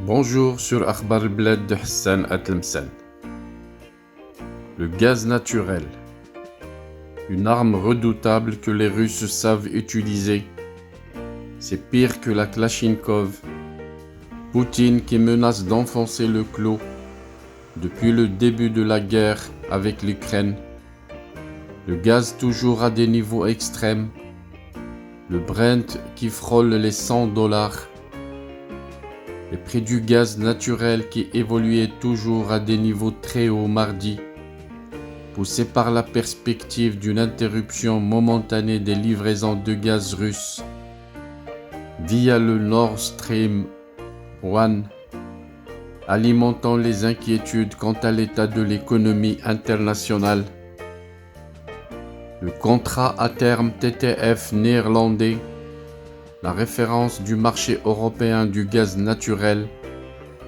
Bonjour sur Akhbar al-Blad de Hassan Atlemsan. Le gaz naturel, une arme redoutable que les Russes savent utiliser. C'est pire que la Kalachnikov. Poutine qui menace d'enfoncer le clou depuis le début de la guerre avec l'Ukraine. Le gaz toujours à des niveaux extrêmes. Le Brent qui frôle les $100. Les prix du gaz naturel qui évoluaient toujours à des niveaux très hauts mardi, poussés par la perspective d'une interruption momentanée des livraisons de gaz russe via le Nord Stream 1, alimentant les inquiétudes quant à l'état de l'économie internationale. Le contrat à terme TTF néerlandais, la référence du marché européen du gaz naturel,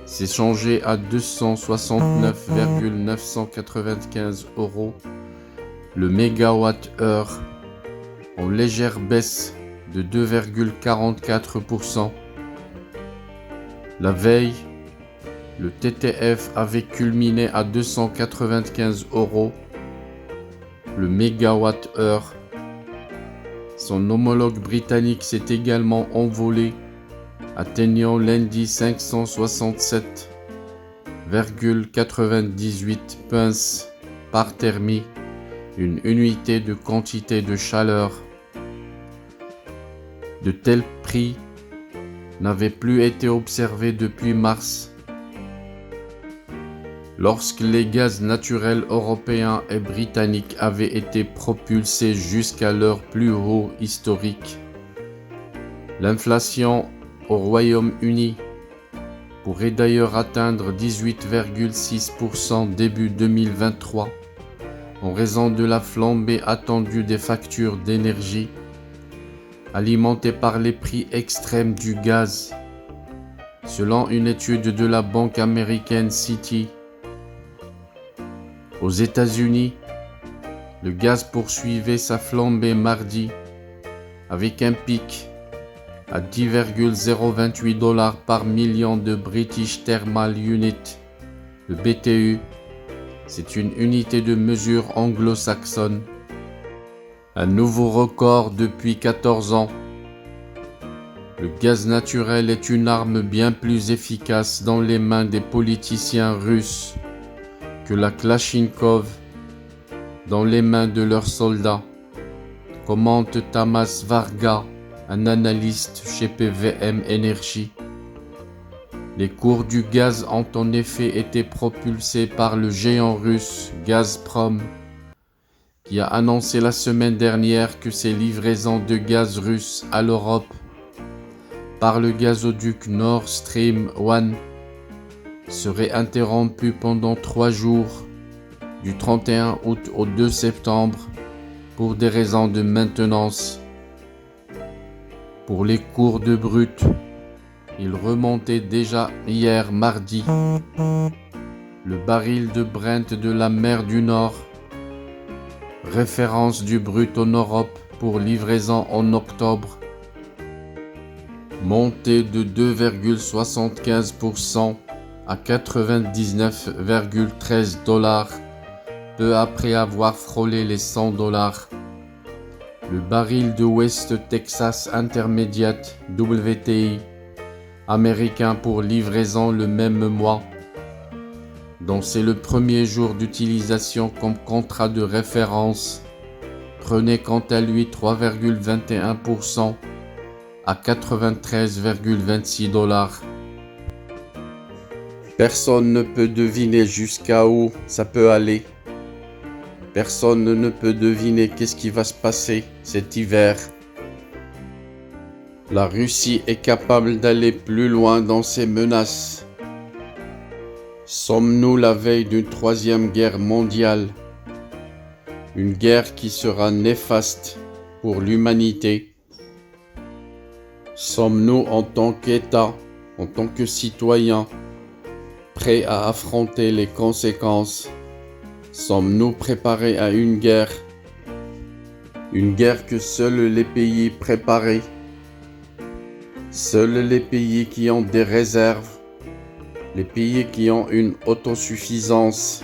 s'est changé à 269,995 € le mégawatt-heure, en légère baisse de 2,44%. La veille, le TTF avait culminé à 295 € le mégawatt-heure. Son homologue britannique s'est également envolé, atteignant lundi 567,98 pinces par thermie, une unité de quantité de chaleur. De tels prix n'avaient plus été observés depuis mars, lorsque les gaz naturels européens et britanniques avaient été propulsés jusqu'à leur plus haut historique. L'inflation au Royaume-Uni pourrait d'ailleurs atteindre 18,6% début 2023 en raison de la flambée attendue des factures d'énergie, alimentées par les prix extrêmes du gaz. Selon une étude de la banque américaine Citi, aux États-Unis, le gaz poursuivait sa flambée mardi avec un pic à 10,028 $ par million de British Thermal Unit. Le BTU, c'est une unité de mesure anglo-saxonne. Un nouveau record depuis 14 ans. Le gaz naturel est une arme bien plus efficace dans les mains des politiciens russes que la Kalachnikov dans les mains de leurs soldats, commente Tamas Varga, un analyste chez PVM Energy. Les cours du gaz ont en effet été propulsés par le géant russe Gazprom, qui a annoncé la semaine dernière que ses livraisons de gaz russe à l'Europe par le gazoduc Nord Stream 1 serait interrompu pendant 3 jours, du 31 août au 2 septembre, pour des raisons de maintenance. Pour les cours de brut, ils remontaient déjà hier mardi. Le baril de Brent de la mer du Nord, référence du brut en Europe pour livraison en octobre, montait de 2,75% à 99,13 $, peu après avoir frôlé les $100. Le baril de West Texas Intermediate WTI américain pour livraison le même mois, dont c'est le premier jour d'utilisation comme contrat de référence, prenait quant à lui 3,21% à 93,26 $. Personne ne peut deviner jusqu'à où ça peut aller. Personne ne peut deviner qu'est-ce qui va se passer cet hiver. La Russie est capable d'aller plus loin dans ses menaces. Sommes-nous la veille d'une 3e guerre mondiale? Une guerre qui sera néfaste pour l'humanité. Sommes-nous en tant qu'État, en tant que citoyens, prêts à affronter les conséquences? Sommes-nous préparés à une guerre? Une guerre que seuls les pays préparés, seuls les pays qui ont des réserves Les pays qui ont une autosuffisance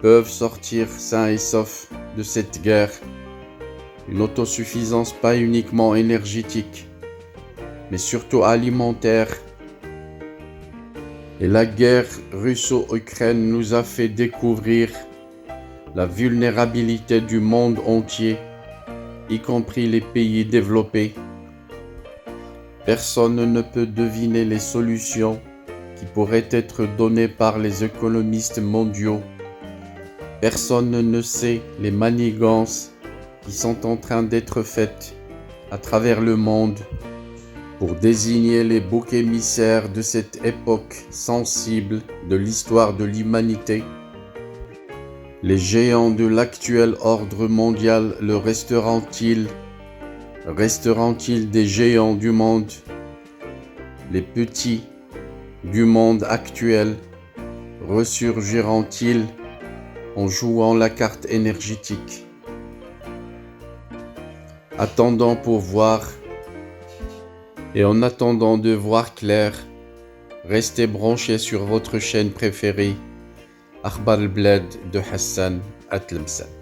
peuvent sortir sains et saufs de cette guerre. Une autosuffisance pas uniquement énergétique, mais surtout alimentaire. Et la guerre russo-ukraine nous a fait découvrir la vulnérabilité du monde entier, y compris les pays développés. Personne ne peut deviner les solutions qui pourraient être données par les économistes mondiaux. Personne ne sait les manigances qui sont en train d'être faites à travers le monde pour désigner les boucs émissaires de cette époque sensible de l'histoire de l'humanité. Les géants de l'actuel ordre mondial le resteront-ils? Resteront-ils des géants du monde? Les petits du monde actuel ressurgiront-ils en jouant la carte énergétique? Attendons pour voir. Et en attendant de voir clair, restez branchés sur votre chaîne préférée, Akhbar al-Blad de Hassan Atlemsan.